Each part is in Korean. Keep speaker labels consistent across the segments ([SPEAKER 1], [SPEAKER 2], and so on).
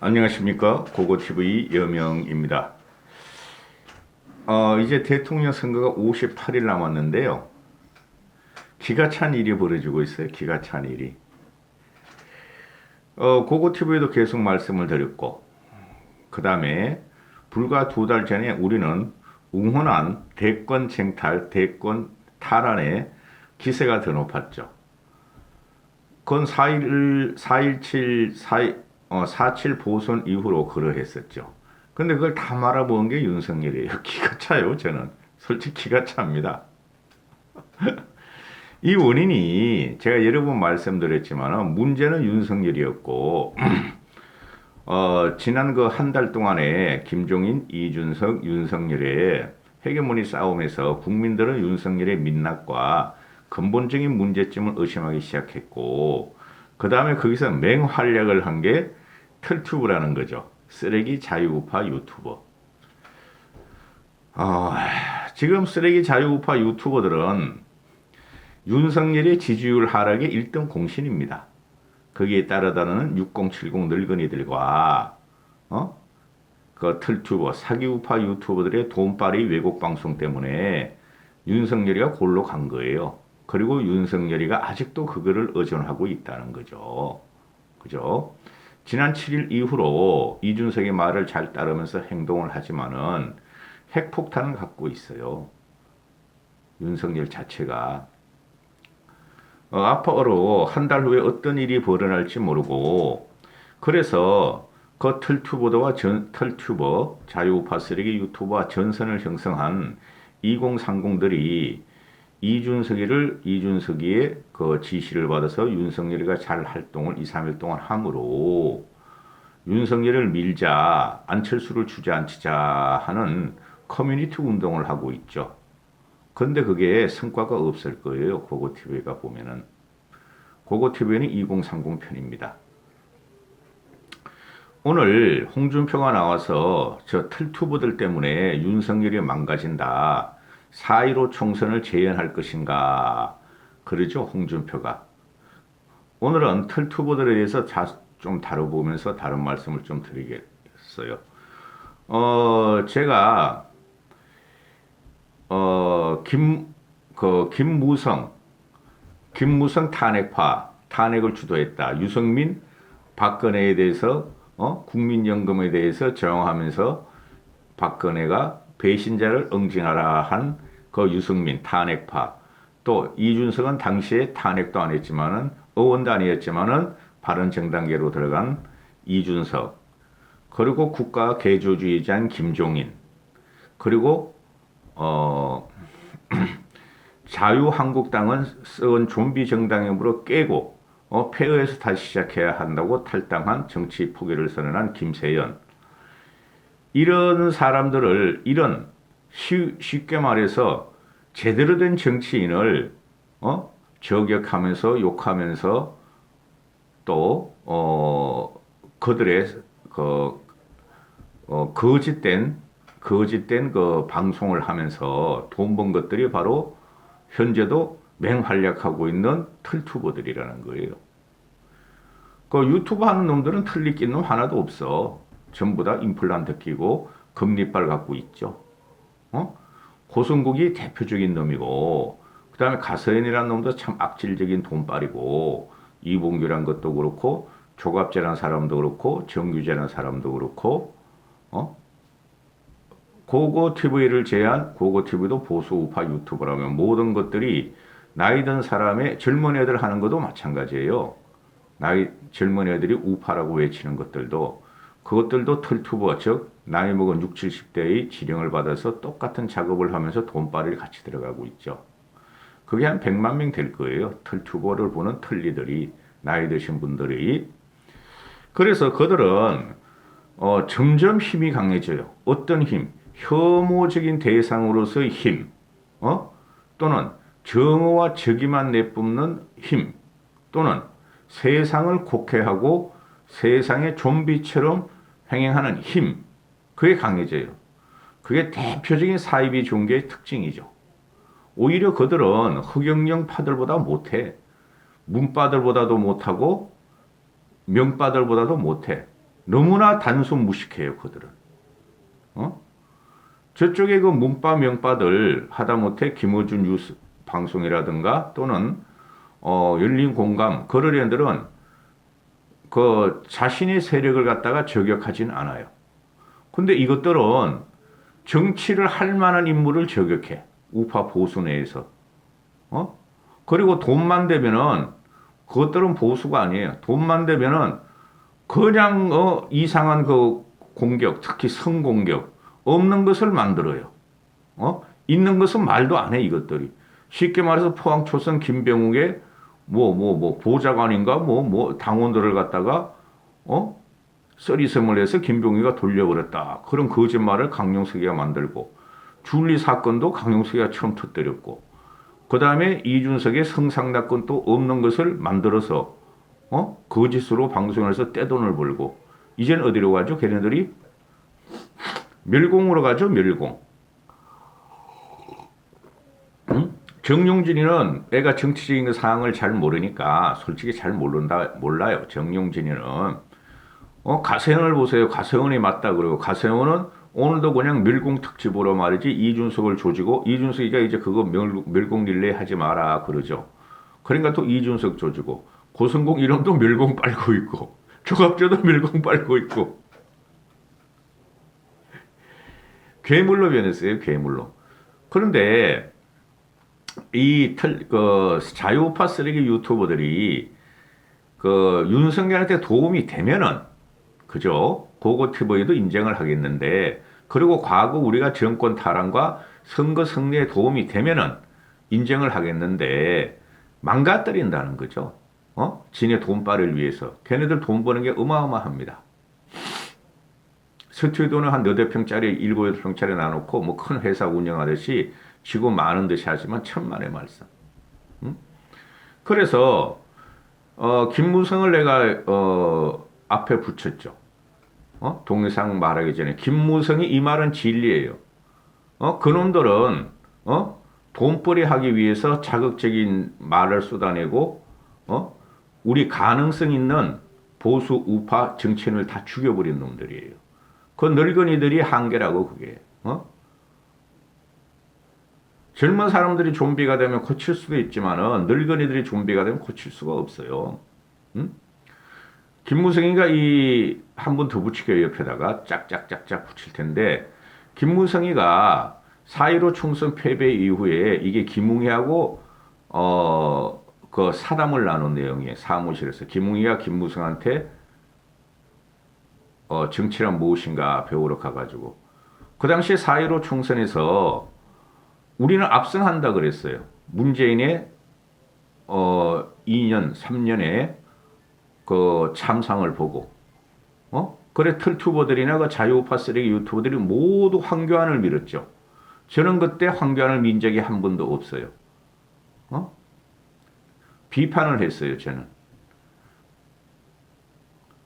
[SPEAKER 1] 안녕하십니까. 고고TV 여명입니다. 이제 대통령 선거가 58일 남았는데요. 기가 찬 일이 벌어지고 있어요. 기가 찬 일이. 고고TV에도 계속 말씀을 드렸고, 그 다음에 불과 2달 전에 우리는 웅혼한 대권 쟁탈, 대권 탈환의 기세가 더 높았죠. 그건 4.7 보선 이후로 그러했었죠. 근데 그걸 다 말아본 게 윤석열이에요. 기가 차요, 저는. 솔직히 기가 찹니다. 이 원인이 제가 여러 번 말씀드렸지만 문제는 윤석열이었고, 지난 그 한 달 동안에 김종인, 이준석, 윤석열의 헤게모니 싸움에서 국민들은 윤석열의 민낯과 근본적인 문제점을 의심하기 시작했고, 그 다음에 거기서 맹활약을 한 게 털튜브라는 거죠. 쓰레기 자유우파 유튜버. 지금 쓰레기 자유우파 유튜버들은 윤석열의 지지율 하락의 1등 공신입니다. 거기에 따르다는 6070 늙은이들과 그 털튜버, 사기우파 유튜버들의 돈벌이 왜곡 방송 때문에 윤석열이가 골로 간 거예요. 그리고 윤석열이가 아직도 그거를 의존하고 있다는 거죠. 그죠? 지난 7일 이후로 이준석의 말을 잘 따르면서 행동을 하지만은 핵폭탄을 갖고 있어요. 윤석열 자체가. 앞으로 한 달 후에 어떤 일이 벌어날지 모르고, 그래서 그 털튜버, 자유우파 쓰레기 유튜버와 전선을 형성한 2030들이 이준석이의 그 지시를 받아서 윤석열이가 잘 활동을 2, 3일 동안 함으로 윤석열을 밀자, 안철수를 주저앉히자 하는 커뮤니티 운동을 하고 있죠. 그런데 그게 성과가 없을 거예요. 고고TV가 보면은. 고고TV는 2030 편입니다. 오늘 홍준표가 나와서 저 털투버들 때문에 윤석열이 망가진다. 4.15 총선을 재연할 것인가. 그러죠, 홍준표가. 오늘은 털투버들에 대해서 좀 다뤄보면서 다른 말씀을 좀 드리겠어요. 제가 김무성 탄핵을 주도했다. 유승민, 박근혜에 대해서, 국민연금에 대해서 저항하면서 박근혜가 배신자를 응징하라 한 그 유승민 탄핵파. 또 이준석은 당시에 탄핵도 안 했지만은, 의원도 아니었지만은, 바른정당계로 들어간 이준석. 그리고 국가 개조주의자인 김종인. 그리고, 자유한국당은 썩은 좀비 정당으로 깨고 폐허에서 다시 시작해야 한다고 탈당한 정치 포기를 선언한 김세연. 이런 사람들을 쉽게 말해서 제대로 된 정치인을 저격하면서 욕하면서 또 그들의 거짓된 그 방송을 하면서 돈 번 것들이 바로 현재도 맹활약하고 있는 털투버들이라는 거예요. 그 유튜브 하는 놈들은 틀릴 게 놈 하나도 없어. 전부 다 임플란트 끼고 금리빨 갖고 있죠. 고승국이 대표적인 놈이고, 그 다음에 가서연이라는 놈도 참 악질적인 돈빨이고, 이봉규란 것도 그렇고, 조갑재라는 사람도 그렇고, 정규재라는 사람도 그렇고, 고고TV를 제한, 고고TV도 보수 우파 유튜버라면 모든 것들이 나이 든 사람의 젊은 애들 하는 것도 마찬가지예요. 젊은 애들이 우파라고 외치는 것들도, 그것들도 털투버, 즉 나이 먹은 60, 70대의 지령을 받아서 똑같은 작업을 하면서 돈벌이를 같이 들어가고 있죠. 그게 한 100만 명 될 거예요. 털투버를 보는 털리들이, 나이 드신 분들이. 그래서 그들은 점점 힘이 강해져요. 어떤 힘? 혐오적인 대상으로서의 힘, 또는 정오와 적이만 내뿜는 힘, 또는 세상을 곡해하고 세상의 좀비처럼 횡행하는 힘, 그게 강해져요. 그게 대표적인 사이비 종교의 특징이죠. 오히려 그들은 흑영령 파들보다 못해. 문파들보다도 못하고 명파들보다도 못해. 너무나 단순 무식해요, 그들은. 어? 저쪽에 그 문바 명바들 하다못해 김어준 뉴스 방송이라든가 또는 열린 공감 그런 애들은 그 자신의 세력을 갖다가 저격하진 않아요. 근데 이것들은 정치를 할 만한 인물을 저격해. 우파 보수 내에서. 그리고 돈만 되면은 그것들은 보수가 아니에요. 돈만 되면은 그냥 이상한 그 공격, 특히 성공격 없는 것을 만들어요. 있는 것은 말도 안 해, 이것들이. 쉽게 말해서 포항 초선 김병욱의 보좌관인가 당원들을 갖다가 써리셈을 해서 김병욱이가 돌려버렸다. 그런 거짓말을 강용석이가 만들고 줄리 사건도 강용석이가 처음 터뜨렸고 그 다음에 이준석의 성상납건 또 없는 것을 만들어서 거짓으로 방송에서 떼돈을 벌고 이젠 어디로 가죠? 걔네들이 멸공으로 가죠. 멸공. 정용진이는 애가 정치적인 사항을 잘 모르니까 솔직히 잘 몰라요. 정용진이는 가세현을 보세요. 가세현이 맞다 그러고 가세현은 오늘도 그냥 멸공 특집으로 말이지 이준석을 조지고 이준석이가 이제 그거 멸공 릴레이 하지 마라 그러죠. 그러니까 또 이준석 조지고 고성공 이름도 멸공 빨고 있고 조갑조도 멸공 빨고 있고 괴물로 변했어요. 괴물로. 그런데 자유우파 쓰레기 유튜버들이 그 윤석열한테 도움이 되면은 그죠? 고고티브에도 인정을 하겠는데 그리고 과거 우리가 정권 탈환과 선거 승리에 도움이 되면은 인정을 하겠는데 망가뜨린다는 거죠. 지네 돈벌이를 위해서. 걔네들 돈 버는 게 어마어마합니다. 스튜디오는 한 너댓 평짜리, 7, 8평짜리 나놓고 뭐 큰 회사 운영하듯이 지고 많은 듯이 하지만 천만의 말씀. 그래서 김무성을 내가 앞에 붙였죠. 동영상 말하기 전에 김무성이 이 말은 진리예요. 그놈들은 돈벌이 하기 위해서 자극적인 말을 쏟아내고 우리 가능성 있는 보수 우파 정치인을 다 죽여버린 놈들이에요. 그 늙은이들이 한계라고 그게. 젊은 사람들이 좀비가 되면 고칠 수도 있지만은 늙은이들이 좀비가 되면 고칠 수가 없어요. 김무성이가 이 한 번 더 붙이게요. 옆에다가 짝짝짝짝 붙일 텐데 김무성이가 4.15 총선 패배 이후에 이게 김웅희하고 그 사담을 나눈 내용이에요. 사무실에서 김웅희가 김무성한테 정치란 무엇인가 배우러 가가지고 그 당시에 4.15 총선에서 우리는 압승한다 그랬어요. 문재인의 2년, 3년의 그 참상을 보고 그래 털튜버들이나 그 자유우파 쓰레기 유튜버들이 모두 황교안을 밀었죠. 저는 그때 황교안을 민 적이 한 번도 없어요. 비판을 했어요, 저는.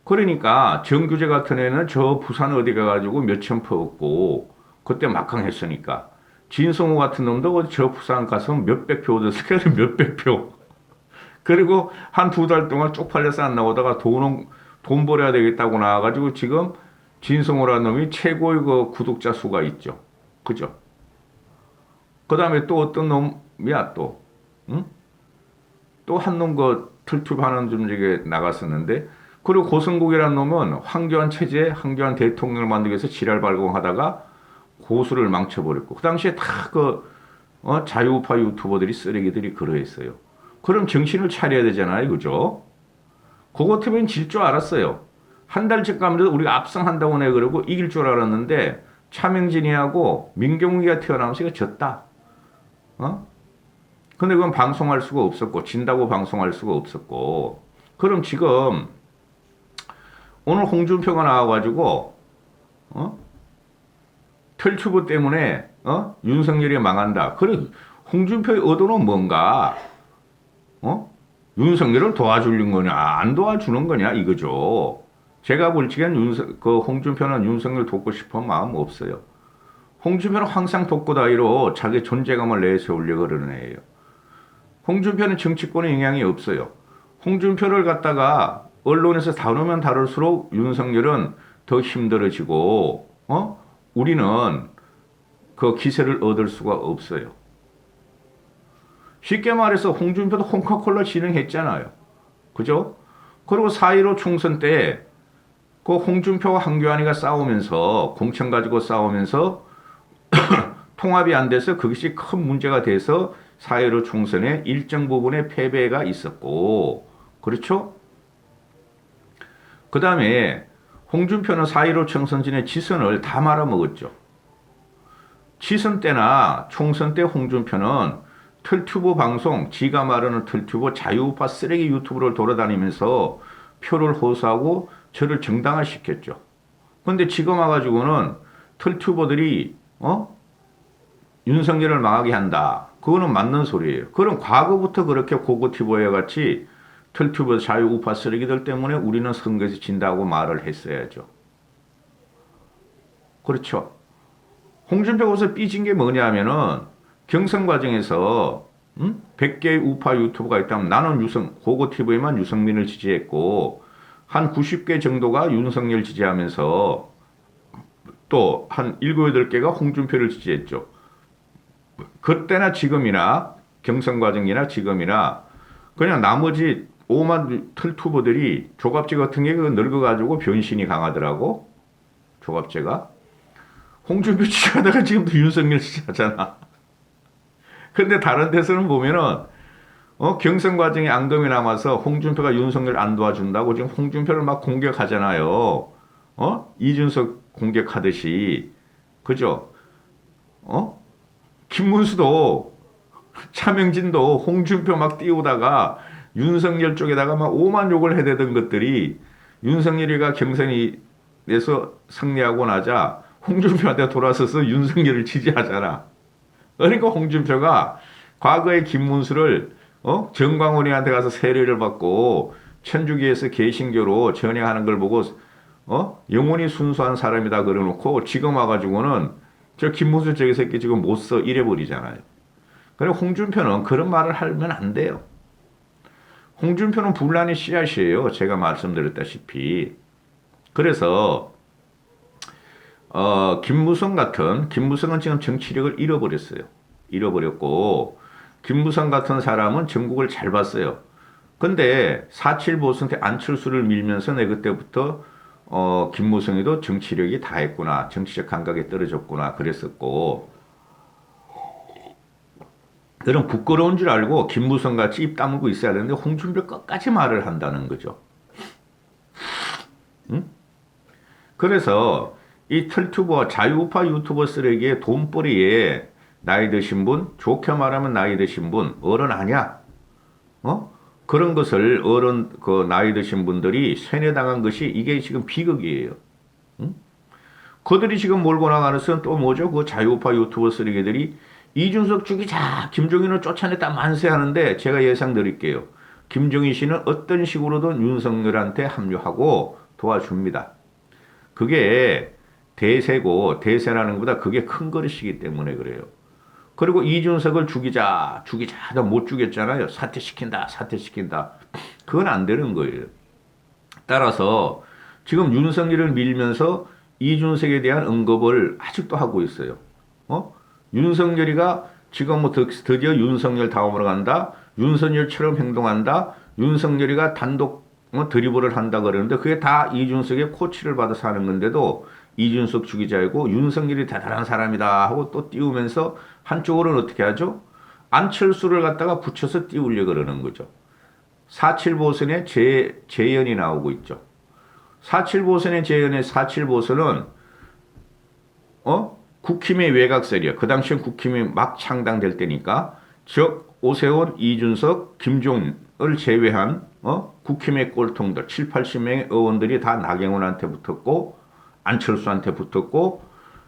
[SPEAKER 1] 그러니까 정규재 같은 애는 저 부산 어디 가가지고 몇천 표 얻고 그때 막강했으니까 진성호 같은 놈도 저 부산 가서 몇백 표 얻었을 거야. 몇백 표. 그리고 한 2달 동안 쪽팔려서 안 나오다가 돈 벌어야 되겠다고 나와가지고 지금 진성호라는 놈이 최고의 그 구독자 수가 있죠. 그죠? 그 다음에 또 어떤 놈이야 또. 응? 또 한 놈 그 툴툴 하는 좀 저게 나갔었는데 그리고 고성국이라는 놈은 황교안 체제, 황교안 대통령을 만들기 위해서 지랄 발광하다가 고수를 망쳐버렸고 그 당시에 다 자유우파 유튜버들이 쓰레기들이 그러했어요. 그럼 정신을 차려야 되잖아요. 그죠? 그거 때문에 질 줄 알았어요. 한 달쯤 가면 우리가 압승한다고 내 그러고 이길 줄 알았는데 차명진이하고 민경욱이가 튀어나오면서 이거 졌다. 근데 그건 방송할 수가 없었고 진다고 방송할 수가 없었고 그럼 지금 오늘 홍준표가 나와가지고 털튜브 때문에 윤석열이 망한다. 그래 홍준표의 의도는 뭔가 윤석열을 도와주는 거냐 안 도와주는 거냐 이거죠. 제가 볼 적엔 홍준표는 윤석열 돕고 싶은 마음 없어요. 홍준표는 항상 독고다이로 자기 존재감을 내세우려고 그러는 애예요. 홍준표는 정치권에 영향이 없어요. 홍준표를 갖다가 언론에서 다루면 다룰수록 윤석열은 더 힘들어지고, 우리는 그 기세를 얻을 수가 없어요. 쉽게 말해서 홍준표도 홍카콜라 진행했잖아요. 그죠? 그리고 4.15 총선 때 그 홍준표와 한교안이가 싸우면서 공천 가지고 싸우면서 통합이 안 돼서 그것이 큰 문제가 돼서 4.15 총선에 일정 부분의 패배가 있었고, 그렇죠? 그 다음에 홍준표는 4.15 총선 전에 지선을 다 말아먹었죠. 지선 때나 총선 때 홍준표는 털튜브 방송, 지가 말하는 털튜브 자유우파 쓰레기 유튜브를 돌아다니면서 표를 호소하고 저를 정당화시켰죠. 근데 지금 와가지고는 털튜버들이 윤석열을 망하게 한다. 그거는 맞는 소리예요. 그럼 과거부터 그렇게 고고티브와 같이 털튜버 자유우파 쓰레기들 때문에 우리는 선거에서 진다고 말을 했어야죠. 그렇죠. 홍준표가 삐진 게 뭐냐면은 경선 과정에서 100개의 우파 유튜브가 있다면 나는 고고티브에만 유승민을 지지했고 한 90개 정도가 윤석열 지지하면서 또 한 7, 8개가 홍준표를 지지했죠. 그때나 지금이나 경선 과정이나 지금이나 그냥 나머지 오만 털투버들이 조갑제 같은 게 늙어가지고 변신이 강하더라고. 조갑제가. 홍준표 지지하다가 지금도 윤석열 지지하잖아. 근데 다른 데서는 보면은 경선 과정에 앙금이 남아서 홍준표가 윤석열 안 도와준다고 지금 홍준표를 막 공격하잖아요. 이준석 공격하듯이. 그죠? 김문수도 차명진도 홍준표 막 띄우다가 윤석열 쪽에다가 막 오만 욕을 해대던 것들이 윤석열이가 경선이 돼서 승리하고 나자 홍준표한테 돌아서서 윤석열을 지지하잖아. 그러니까 홍준표가 과거에 김문수를 정광훈이한테 가서 세례를 받고 천주교에서 개신교로 전향하는 걸 보고 영혼이 순수한 사람이다 그래놓고 지금 와가지고는 저 김문수 저기 새끼 지금 못 써 이래버리잖아요. 그리고 홍준표는 그런 말을 하면 안 돼요. 홍준표는 분란의 씨앗이에요. 제가 말씀드렸다시피. 그래서 김무성은 지금 정치력을 잃어버렸어요. 잃어버렸고 김무성 같은 사람은 전국을 잘 봤어요. 근데 4.7 보선 때 안철수를 밀면서 내 그때부터 김무성이도 정치력이 다 했구나. 정치적 감각이 떨어졌구나. 그랬었고 그런 부끄러운 줄 알고 김무성 같이 입 다물고 있어야 되는데 홍준표 끝까지 말을 한다는 거죠. 응? 그래서 이 털튜버 자유우파 유튜버 쓰레기의 돈벌이에 나이 드신 분, 좋게 말하면 나이 드신 분, 어른 아냐? 그런 것을 나이 드신 분들이 세뇌당한 것이 이게 지금 비극이에요. 응? 그들이 지금 몰고 나가는 것은 또 뭐죠? 그 자유우파 유튜버 쓰레기들이 이준석 죽이자, 김종인을 쫓아냈다 만세하는데 제가 예상 드릴게요. 김종인 씨는 어떤 식으로든 윤석열한테 합류하고 도와줍니다. 그게 대세고 대세라는 것보다 그게 큰 그릇이기 때문에 그래요. 그리고 이준석을 죽이자 못 죽였잖아요. 사퇴시킨다. 그건 안 되는 거예요. 따라서 지금 윤석열을 밀면서 이준석에 대한 언급을 아직도 하고 있어요. 윤석열이가 지금 뭐 드디어 윤석열 다음으로 간다. 윤석열처럼 행동한다. 윤석열이가 단독 드리블을 한다 그러는데 그게 다 이준석의 코치를 받아서 하는 건데도 이준석 죽이자고 윤석열이 대단한 사람이다 하고 또 띄우면서 한쪽으로는 어떻게 하죠? 안철수를 갖다가 붙여서 띄우려 그러는 거죠. 4.7 보선에 재연이 나오고 있죠. 4.7 보선의 재연의 4.7 보선은 국힘의 외곽 세력, 그 당시엔 국힘이 막 창당될 때니까 즉 오세훈, 이준석, 김종을 제외한 국힘의 꼴통들 7, 80명의 의원들이 다 나경원한테 붙었고 안철수한테 붙었고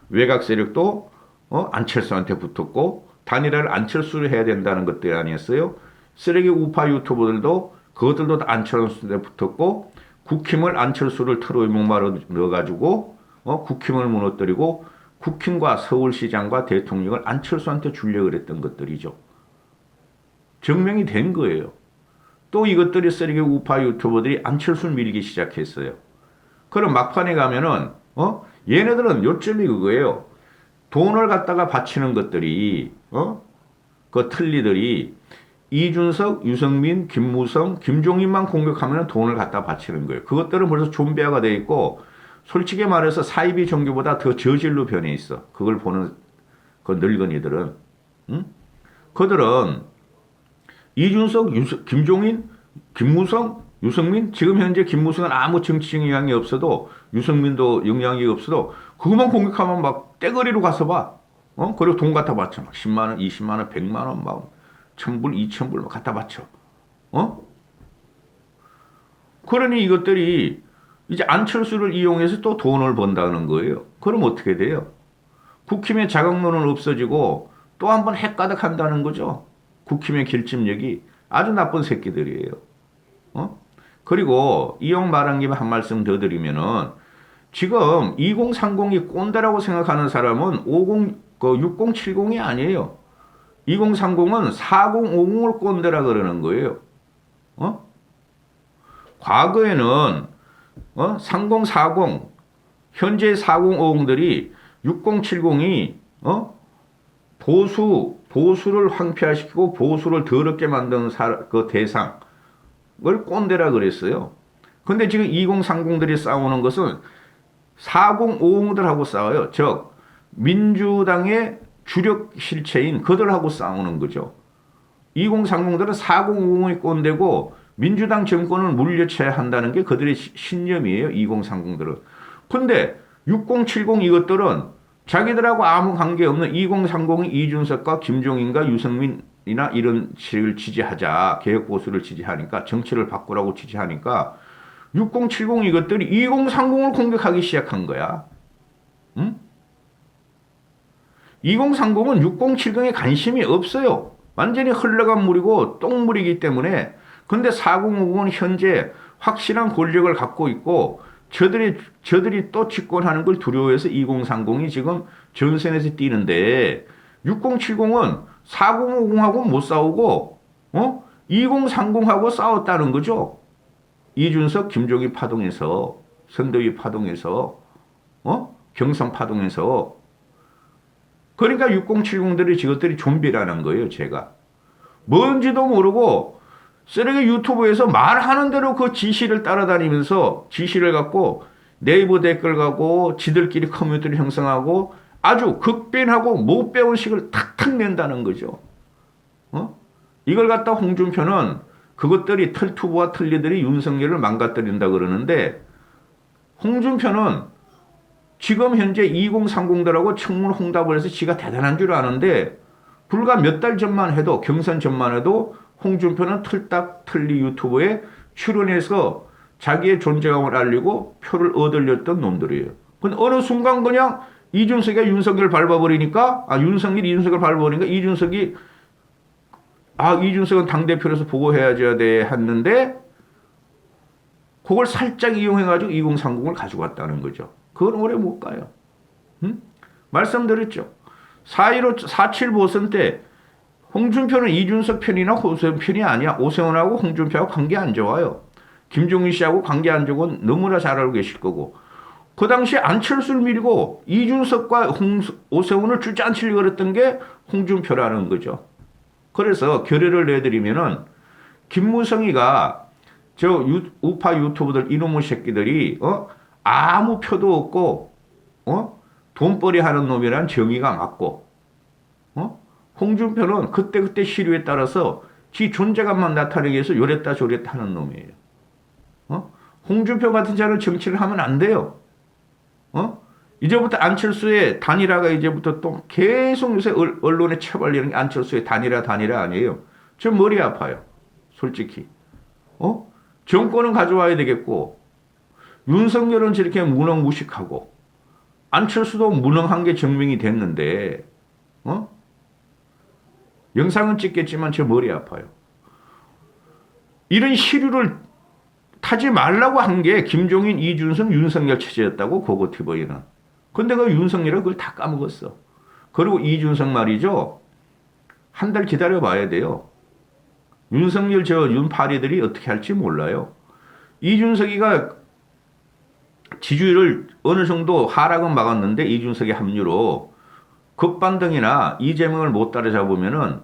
[SPEAKER 1] 외곽 세력도 안철수한테 붙었고 단일화를 안철수를 해야 된다는 것들이 아니었어요. 쓰레기 우파 유튜버들도 그것들도 안철수한테 붙었고 국힘을 안철수를 트로이 목마로 넣어가지고 국힘을 무너뜨리고 국힘과 서울시장과 대통령을 안철수한테 주려고 그랬던 것들이죠. 증명이 된 거예요. 또 이것들이 쓰레기 우파 유튜버들이 안철수를 밀기 시작했어요. 그럼 막판에 가면은 얘네들은 요점이 그거예요. 돈을 갖다가 바치는 것들이 그 틀리들이 이준석, 유승민, 김무성, 김종인만 공격하면 돈을 갖다 바치는 거예요. 그것들은 벌써 좀비화가 돼 있고 솔직히 말해서 사이비 종교보다 더 저질로 변해 있어. 그걸 보는 그 늙은이들은. 응? 그들은 이준석, 김종인, 김무성, 유승민, 지금 현재 김무성은 아무 정치적 영향이 없어도 유승민도 영향이 없어도 그것만 공격하면 막 떼거리로 가서 봐. 그리고 돈 갖다 바쳐. 막 10만 원, 20만 원, 100만 원, 막 1000불, 2000불 막 갖다 바쳐. 그러니 이것들이 이제 안철수를 이용해서 또 돈을 번다는 거예요. 그럼 어떻게 돼요? 국힘의 자각론은 없어지고 또 한 번 핵가득한다는 거죠. 국힘의 결집력이 아주 나쁜 새끼들이에요. 그리고 이용 말한 김에 한 말씀 더 드리면은 지금 2030이 꼰대라고 생각하는 사람은 6070이 아니에요. 2030은 4050을 꼰대라 그러는 거예요. 과거에는 3040, 현재 4050들이 6070이 보수를 황폐화시키고 보수를 더럽게 만드는 그 대상을 꼰대라 그랬어요. 근데 지금 2030들이 싸우는 것은 4050들하고 싸워요. 즉 민주당의 주력 실체인 그들하고 싸우는 거죠. 2030들은 4050이 꼰대고 민주당 정권을 물리쳐야 한다는 게 그들의 신념이에요. 2030들은. 근데 6070 이것들은 자기들하고 아무 관계없는 2030이 이준석과 김종인과 유승민이나 이런 식을 지지하자. 개혁보수를 지지하니까 정치를 바꾸라고 지지하니까 6070 이것들이 2030을 공격하기 시작한 거야. 응? 2030은 6070에 관심이 없어요. 완전히 흘러간 물이고 똥물이기 때문에. 근데 4050은 현재 확실한 권력을 갖고 있고 저들이 또 집권하는 걸 두려워해서 2030이 지금 전선에서 뛰는데 6070은 4050하고 못 싸우고 2030하고 싸웠다는 거죠. 이준석, 김종인 파동에서 선대위 파동에서 경선 파동에서 그러니까 6070들이 저것들이 좀비라는 거예요. 제가 뭔지도 모르고 쓰레기 유튜브에서 말하는 대로 그 지시를 따라다니면서 지시를 갖고 네이버 댓글 가고 지들끼리 커뮤니티를 형성하고 아주 극변하고 못 배운 식을 탁탁 낸다는 거죠. 이걸 갖다 홍준표는 그것들이 털투부와 틀리들이 윤석열을 망가뜨린다 그러는데 홍준표는 지금 현재 2030들하고 청문 홍답을 해서 지가 대단한 줄 아는데 불과 몇 달 전만 해도 경선 전만 해도 홍준표는 틀딱 틀리 유튜브에 출연해서 자기의 존재감을 알리고 표를 얻으려던 놈들이에요. 근데 어느 순간 그냥 이준석이 윤석열을 밟아버리니까 윤석열이 이준석을 밟아버리니까 이준석은 당대표로서 보고해야지 돼 했는데 그걸 살짝 이용해가지고 2030을 가지고 왔다는 거죠. 그건 오래 못 가요. 말씀드렸죠. 4.7 보선 때 홍준표는 이준석 편이나 오세훈 편이 아니야. 오세훈하고 홍준표하고 관계 안 좋아요. 김종인 씨하고 관계 안 좋은 건 너무나 잘 알고 계실 거고. 그 당시에 안철수를 밀고 이준석과 오세훈을 주저앉히려고 그랬던 게 홍준표라는 거죠. 그래서 결의를 내드리면은 김무성이가 저 우파 유튜버들 이놈의 새끼들이 아무 표도 없고 돈벌이 하는 놈이란 정의가 맞고 홍준표는 그때그때 시류에 따라서 지 존재감만 나타내기 위해서 요랬다 저랬다 하는 놈이에요. 홍준표 같은 자는 정치를 하면 안 돼요. 이제부터 안철수의 단일화가 이제부터 또 계속 요새 언론에 처발리는 게 안철수의 단일화 아니에요. 저 머리 아파요. 솔직히. 정권은 가져와야 되겠고 윤석열은 저렇게 무능무식하고 안철수도 무능한 게 증명이 됐는데 영상은 찍겠지만 저 머리 아파요. 이런 시류를 타지 말라고 한 게 김종인, 이준석, 윤석열 체제였다고 고고티버이는. 근데 그 윤석열은 그걸 다 까먹었어. 그리고 이준석 말이죠. 한 달 기다려 봐야 돼요. 윤석열 저 윤파리들이 어떻게 할지 몰라요. 이준석이가 지지율을 어느 정도 하락은 막았는데 이준석의 합류로 급반등이나 이재명을 못 따라잡으면은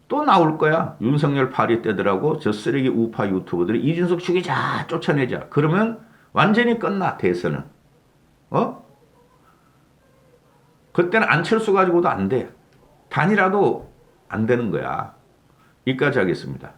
[SPEAKER 1] 또 나올 거야. 윤석열 파리 떼더라고 저 쓰레기 우파 유튜버들이 이준석 죽이자 쫓아내자. 그러면 완전히 끝나 대선은. 어? 그때는 안철수 가지고도 안 돼. 단이라도 안 되는 거야. 여기까지 하겠습니다.